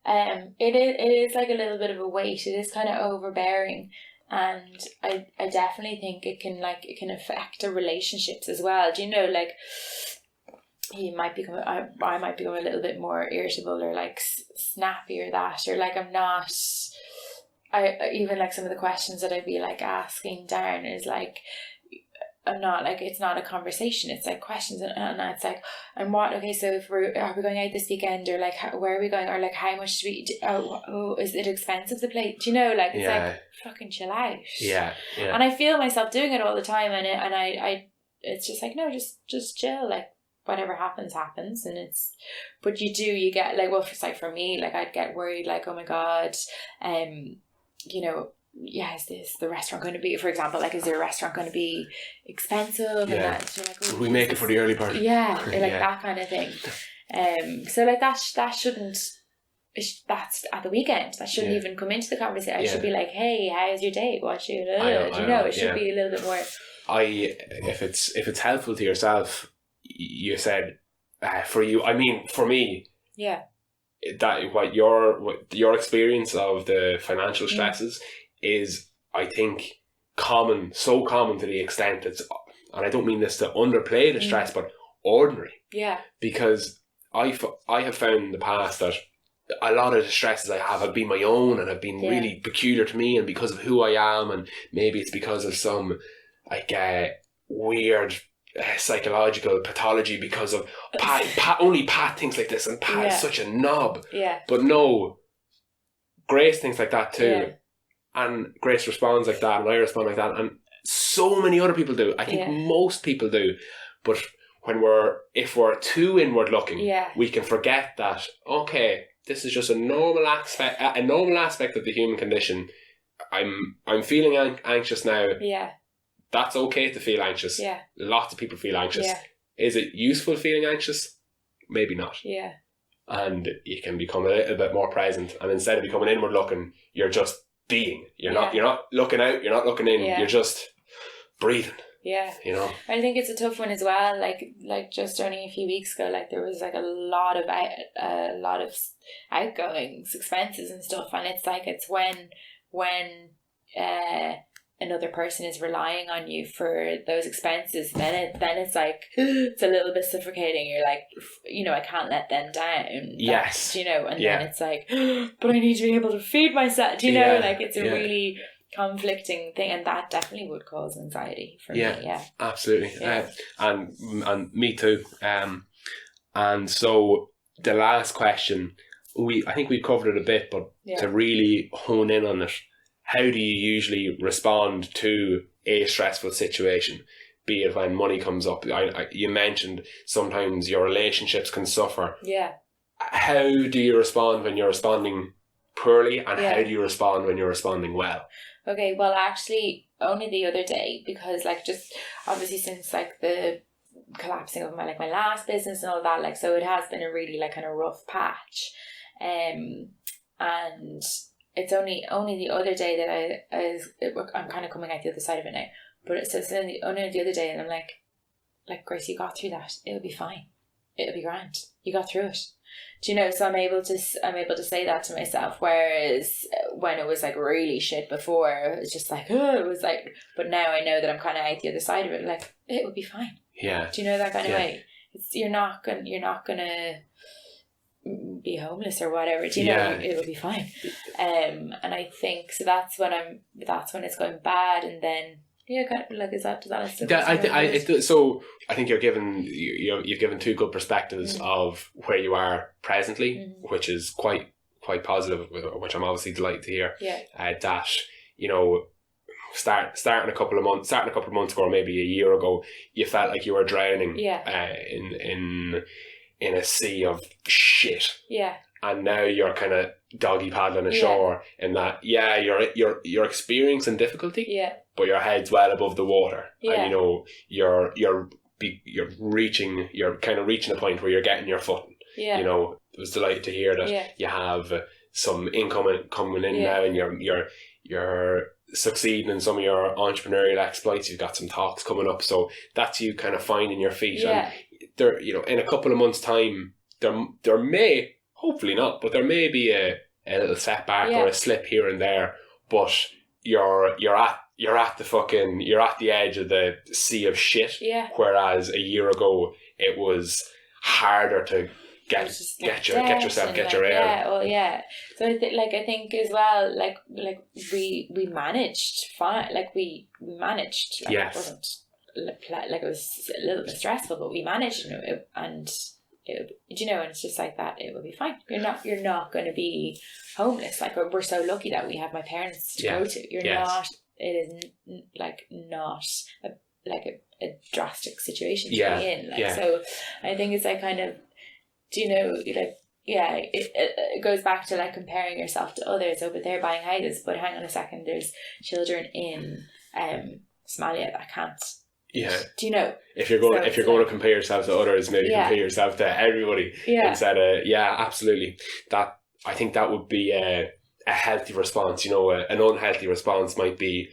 it is like a little bit of a weight. It is kind of overbearing, and I definitely think it can affect the relationships as well. Do you know, like, I might become a little bit more irritable, or like snappy, or that, or like I even like some of the questions that I'd be like asking Darren is like, I'm not like, it's not a conversation, it's like questions, and it's like, and what, okay, so if are we going out this weekend, or like where are we going, or like how much do we is it expensive, the place, do you know, like, it's like, fucking chill out. And I feel myself doing it all the time, and I it's just like, no, just chill, like whatever happens, and it's, but you get like, well, it's like for me, like I'd get worried, like, oh my god, you know, is the restaurant going to be, for example, like, is their restaurant going to be expensive? And that, so like, we make it for the early party. Like that kind of thing. So like that shouldn't, that's at the weekend, that shouldn't even come into the conversation. I should be like, hey, how's your day? What should it should be a little bit more. If it's helpful to yourself, you said for you, I mean, for me, that what your experience of the financial stresses is, I think, so common to the extent it's, and I don't mean this to underplay the stress, but ordinary. Because I have found in the past that a lot of the stresses I have been my own, and have been really peculiar to me, and because of who I am, and maybe it's because of some like weird psychological pathology, because of only Pat thinks like this, and Pat is such a knob. But no, Grace thinks like that too, and Grace responds like that, and I respond like that, and so many other people do. I think most people do. But if we're too inward looking, we can forget that, okay, this is just a normal aspect of the human condition. I'm feeling anxious now. That's okay to feel anxious. Lots of people feel anxious. Is it useful feeling anxious? Maybe not. And you can become a little bit more present, and instead of becoming inward looking, you're just being. You're not looking out, you're not looking in, you're just breathing. You know, I think it's a tough one as well. Like just only a few weeks ago, like there was like a lot of outgoings, expenses and stuff, and it's like, it's when another person is relying on you for those expenses, then it's like, it's a little bit suffocating. You're like, you know, I can't let them down. You know, and then it's like, but I need to be able to feed myself. Do you know, like, it's a really conflicting thing, and that definitely would cause anxiety for me. Absolutely. And me too. And so the last question, I think we covered it a bit, but to really hone in on it, how do you usually respond to a stressful situation, be it when money comes up? You mentioned sometimes your relationships can suffer. How do you respond when you're responding poorly, and how do you respond when you're responding well? Okay, well, actually, only the other day, because like, just obviously since like the collapsing of my last business and all that, like, so it has been a really like kind of rough patch, and it's only the other day that I'm kind of coming out the other side of it now. But it's only the other day, and I'm like, Grace, you got through that. It'll be fine. It'll be grand. You got through it. Do you know? So I'm able to say that to myself. Whereas when it was like really shit before, it was just like, oh, it was like. But now I know that I'm kind of out the other side of it. Like, it will be fine. Yeah. Do you know that kind of way? You're not gonna be homeless or whatever. Do you know? It'll be fine. And I think so. That's when it's going bad, and then. Yeah, kind of like, does that so I think you've given two good perspectives of where you are presently, which is quite positive, which I'm obviously delighted to hear. Yeah. That, you know, starting a couple of months ago, or maybe a year ago, you felt like you were drowning. Yeah. In a sea of shit. Yeah. And now you're kind of doggy paddling ashore in that, you're experiencing difficulty, but your head's well above the water, and you know you're reaching a point where you're getting your footing. You know, I was delighted to hear that you have some income coming in now, and you're succeeding in some of your entrepreneurial exploits. You've got some talks coming up, so that's you kind of finding your feet. And there, you know, in a couple of months' time, there may. Hopefully not, but there may be a little setback or a slip here and there. But you're at the edge of the sea of shit. Yeah. Whereas a year ago it was harder to get your air. So I think as well, like we managed fine. Like we managed. Like it wasn't like it was a little bit stressful, but we managed, and. You know, and it's just like that. It will be fine. You're not going to be homeless. Like, we're so lucky that we have my parents to go to. You're not. It is not a drastic situation to be in. So I think it's like kind of, do you know, like, it goes back to like comparing yourself to others. Oh, but they're buying houses. But hang on a second, there's children in Somalia that can't. Yeah. Do you know? If you're going to compare yourself to others, maybe compare yourself to everybody instead of absolutely. That, I think that would be a healthy response. You know, an unhealthy response might be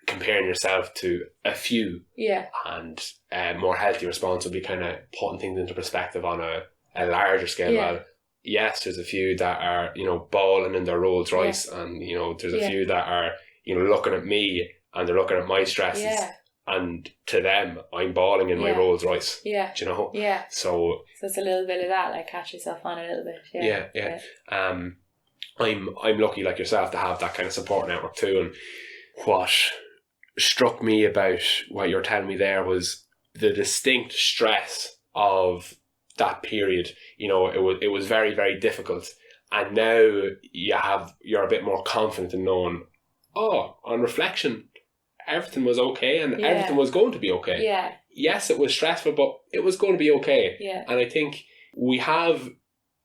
comparing yourself to a few. Yeah. And a more healthy response would be kind of putting things into perspective on a larger scale. Yeah. Well, yes, there's a few that are, you know, balling in their Rolls Royce, and you know, there's a few that are, you know, looking at me and they're looking at my stresses. Yeah. And to them, I'm balling in my Rolls Royce. Yeah. Do you know? Yeah. So it's a little bit of that, like catch yourself on a little bit. Yeah. I'm lucky like yourself to have that kind of support network too. And what struck me about what you're telling me there was the distinct stress of that period. You know, it was very, very difficult. And now you're a bit more confident in knowing, on reflection, everything was okay, and everything was going to be okay. Yeah. Yes, it was stressful, but it was going to be okay. Yeah. And I think we have,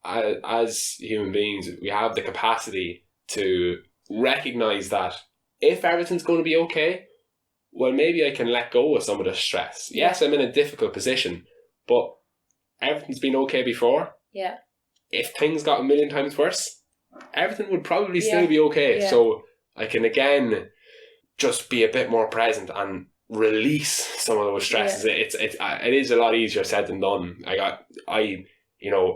as human beings, we have the capacity to recognise that if everything's going to be okay, well, maybe I can let go of some of the stress. Yes, I'm in a difficult position, but everything's been okay before. Yeah. If things got a million times worse, everything would probably still be okay. Yeah. So I can again just be a bit more present and release some of those stresses. Yeah. It is a lot easier said than done. I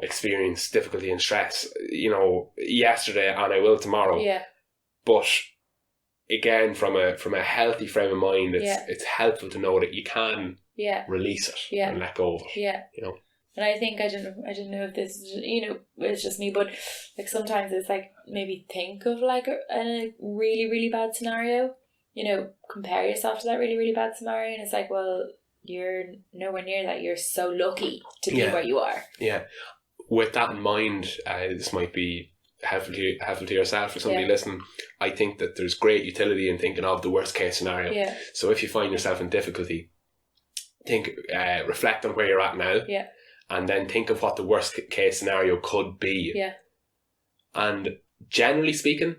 experienced difficulty and stress, you know, yesterday, and I will tomorrow. Yeah. But again, from a healthy frame of mind, it's helpful to know that you can release it and let go of it. Yeah. You know. And I think I don't know if this is, you know, it's just me, but like sometimes it's like maybe think of like a really, really bad scenario. You know, compare yourself to that really, really bad scenario, and it's like, well, you're nowhere near that. You're so lucky to be where you are. Yeah. With that in mind, this might be helpful to yourself or somebody listening. I think that there's great utility in thinking of the worst case scenario. Yeah. So if you find yourself in difficulty, reflect on where you're at now. Yeah. And then think of what the worst case scenario could be. Yeah. And generally speaking,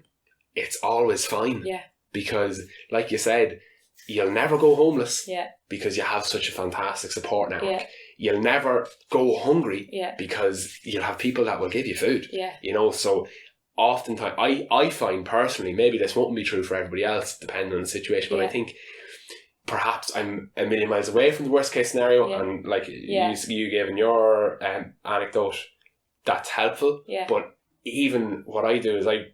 it's always fine. Yeah. Because, like you said, you'll never go homeless. Yeah. Because you have such a fantastic support network. Yeah. You'll never go hungry. Yeah. Because you'll have people that will give you food. Yeah. You know, so oftentimes, I find personally, maybe this won't be true for everybody else, depending on the situation, but I think perhaps I'm a million miles away from the worst case scenario, and like you gave in your anecdote, that's helpful. But even what I do is I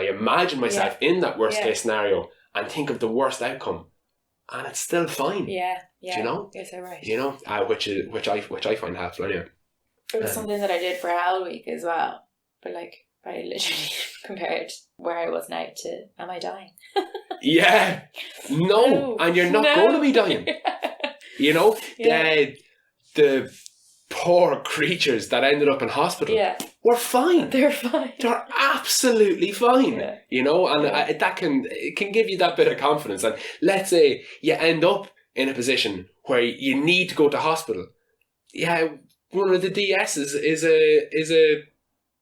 imagine myself in that worst case scenario and think of the worst outcome, and it's still fine. Do you know? Yes, you're right. You know, which I find helpful anyway. It was something that I did for Hell Week as well. But like, I literally compared where I was now to, am I dying? No, and you're not going to be dying. You know, the poor creatures that ended up in hospital were fine. They're fine. They're absolutely fine. You know, and it can give you that bit of confidence. And let's say you end up in a position where you need to go to hospital. One of the DSs is a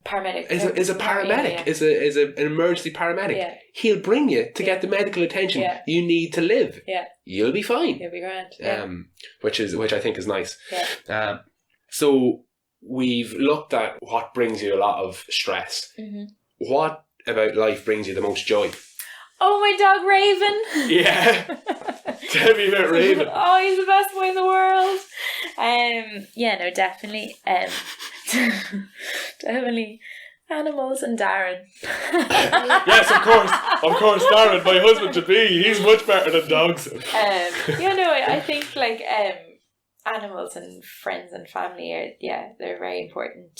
paramedic. Is a paramedic. Is an emergency paramedic. He'll bring you to get the medical attention you need to live. You'll be fine. You'll be grand. Which I think is nice. So we've looked at what brings you a lot of stress. What about life brings you the most joy? Oh, my dog Raven. Tell me about Raven. Oh, he's the best boy in the world. No, definitely. Definitely animals and Darren. Yes, of course, Darren, my husband to be. He's much better than dogs. I think like animals and friends and family are they're very important.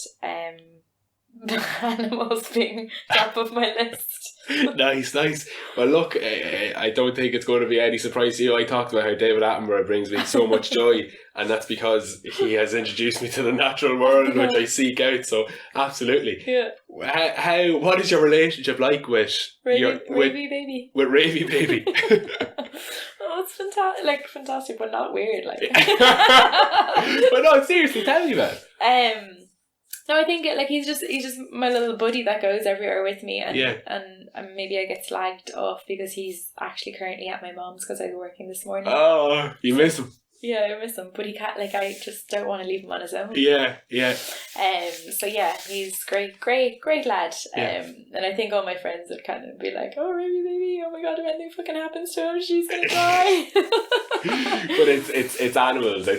Animals being top of my list. Nice. Well, look, I don't think it's going to be any surprise to you. I talked about how David Attenborough brings me so much joy, and that's because he has introduced me to the natural world, which I seek out. So, absolutely. What is your relationship like with Ravy Baby? With Ravy Baby. Oh, it's fantastic, but not weird. But no, seriously, tell me about it. No, I think he's just my little buddy that goes everywhere with me, and maybe I get slagged off because he's actually currently at my mom's because I was working this morning. Oh, you miss him. Yeah, I miss him, but he can't. I just don't want to leave him on his own. So he's great lad. And I think all my friends would kind of be like, "Oh, baby, oh my god, if anything fucking happens to him, she's gonna die." But it's animals. I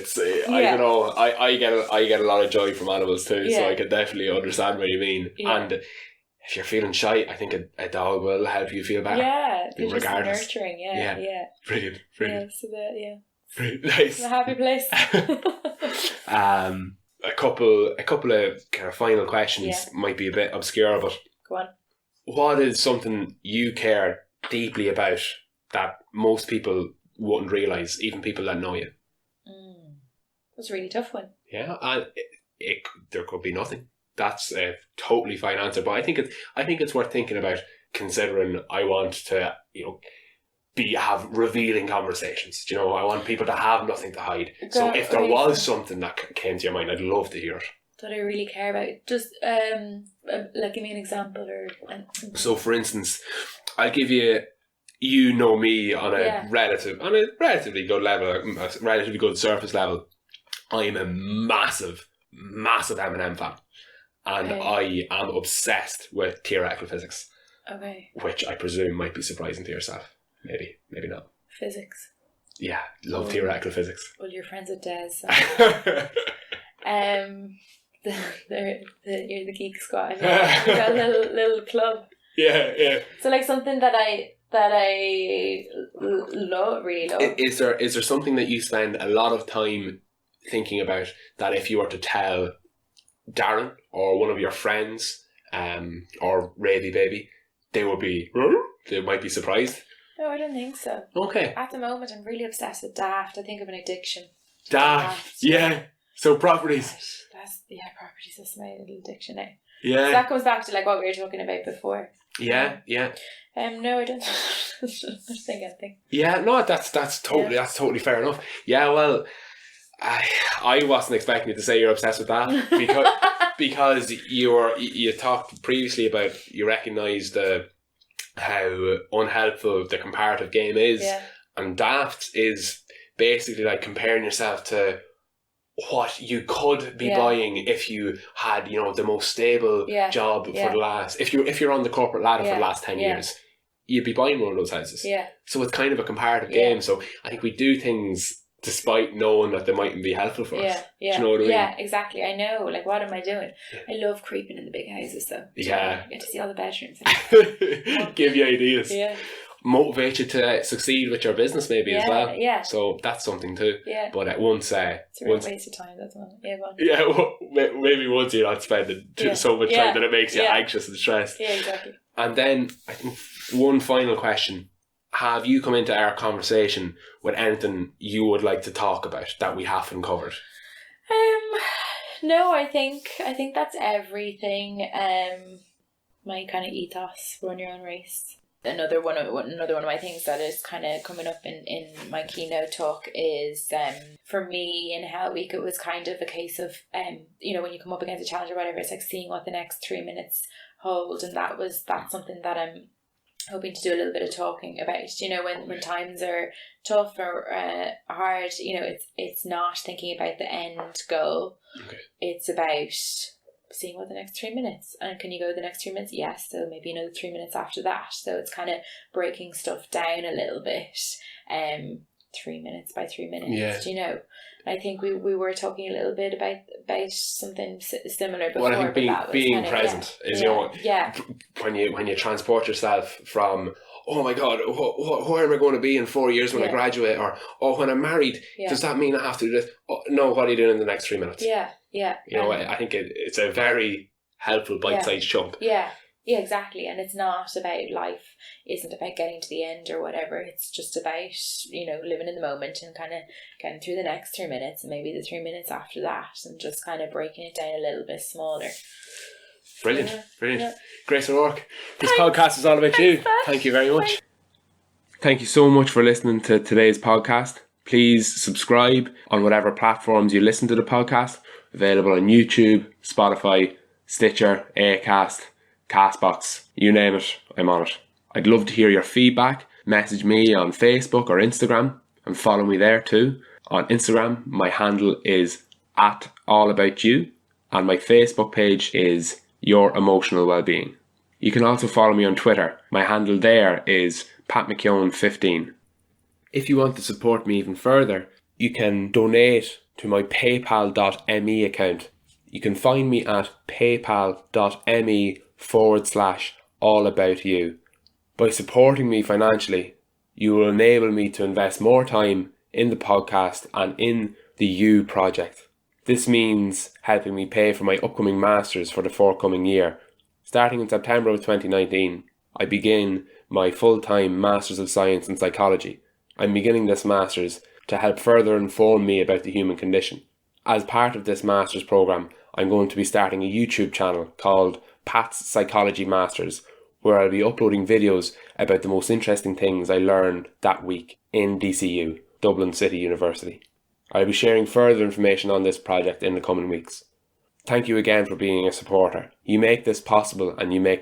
don't know. I get a lot of joy from animals too, so I can definitely understand what you mean. And if you're feeling shy, I think a dog will help you feel better. They're regardless. Just nurturing. Brilliant. Very It's nice. a happy place. A couple of kind of final questions might be a bit obscure, but go on. What is something you care deeply about that most people wouldn't realise, even people that know you? That's a really tough one. Yeah, and there could be nothing. That's a totally fine answer, but I think it's worth thinking about, considering I want to have revealing conversations. I want people to have nothing to hide. So if there was something that came to your mind, I'd love to hear it. That I really care about. Just give me an example or. So, for instance, I'll give you. You know me on a relatively good level, a relatively good surface level. I'm a massive Eminem fan, and I am obsessed with theoretical physics. Okay. Which I presume might be surprising to yourself. Maybe not. Physics. Yeah, love theoretical physics. Well, you're friends with Des. So. You're the geek squad. You've got a little club. Yeah. So something that I really love. Is there something that you spend a lot of time thinking about that if you were to tell Darren or one of your friends, or Ravy Baby, they might be surprised? No, I don't think so. Okay. At the moment, I'm really obsessed with Daft. I think of an addiction. Daft. Yeah. So properties. Properties. That's my little addiction now. Yeah. So that comes back to what we were talking about before. Yeah. No, I don't think anything. Yeah. No, that's totally fair enough. Yeah. Well, I wasn't expecting you to say you're obsessed with that because you talked previously about you recognised how unhelpful the comparative game is, and Daft is basically comparing yourself to what you could be buying if you had, you know, the most stable job for the last, if you're on the corporate ladder for the last 10 years, you'd be buying one of those houses. So it's kind of a comparative game. So I think we do things despite knowing that they mightn't be helpful for us. Do you know what I mean? Yeah, exactly. I know. Like, what am I doing? I love creeping in the big houses, though. I get to see all the bedrooms. Give you ideas. Motivate you to succeed with your business, maybe as well. So that's something too. But at once, it's a real waste of time. That's one. Maybe once you're not spending so much time that it makes you anxious and stressed. Exactly. And then I think one final question: have you come into our conversation with anything you would like to talk about that we haven't covered? No, I think that's everything. My kind of ethos: run your own race. Another one of my things that is kind of coming up in my keynote talk is for me in Hell Week, it was kind of a case of you know, when you come up against a challenge or whatever, it's like seeing what the next 3 minutes hold, and that's something that I'm hoping to do a little bit of talking about. You know, when times are tough or hard, you know, it's not thinking about the end goal. It's about seeing what the next 3 minutes, and can you go the next 3 minutes? Yes. So maybe another 3 minutes after that. So it's kind of breaking stuff down a little bit. 3 minutes by 3 minutes. You know, I think we were talking a little bit about something similar before. Well, I think being present is, you know, when you transport yourself from, oh my God, where am I going to be in 4 years when I graduate? Or, oh, when I'm married, does that mean I have to do this? Oh, no, what are you doing in the next 3 minutes? You know, I think it's a very helpful bite-sized chunk. Yeah, exactly. And it's not about life, isn't about getting to the end or whatever. It's just about, you know, living in the moment and kind of getting through the next 3 minutes and maybe the 3 minutes after that, and just kind of breaking it down a little bit smaller. Brilliant. Grace O'Rourke, this podcast is all about you. Thank you very much. Thank you so much for listening to today's podcast. Please subscribe on whatever platforms you listen to the podcast. Available on YouTube, Spotify, Stitcher, Acast, Castbox, you name it, I'm on it. I'd love to hear your feedback. Message me on Facebook or Instagram and follow me there too. On Instagram, my handle is @allaboutYou, and my Facebook page is Your Emotional Wellbeing. You can also follow me on Twitter. My handle there is PatMcKeown15. If you want to support me even further, you can donate to my paypal.me account. You can find me at paypal.me/allaboutYou. By supporting me financially, you will enable me to invest more time in the podcast and in the You project. This means helping me pay for my upcoming Masters for the forthcoming year. Starting in September of 2019, I begin my full-time Masters of Science in Psychology. I'm beginning this Masters to help further inform me about the human condition. As part of this Masters programme, I'm going to be starting a YouTube channel called Pat's Psychology Masters, where I'll be uploading videos about the most interesting things I learned that week in DCU, Dublin City University. I'll be sharing further information on this project in the coming weeks. Thank you again for being a supporter. You make this possible, and you make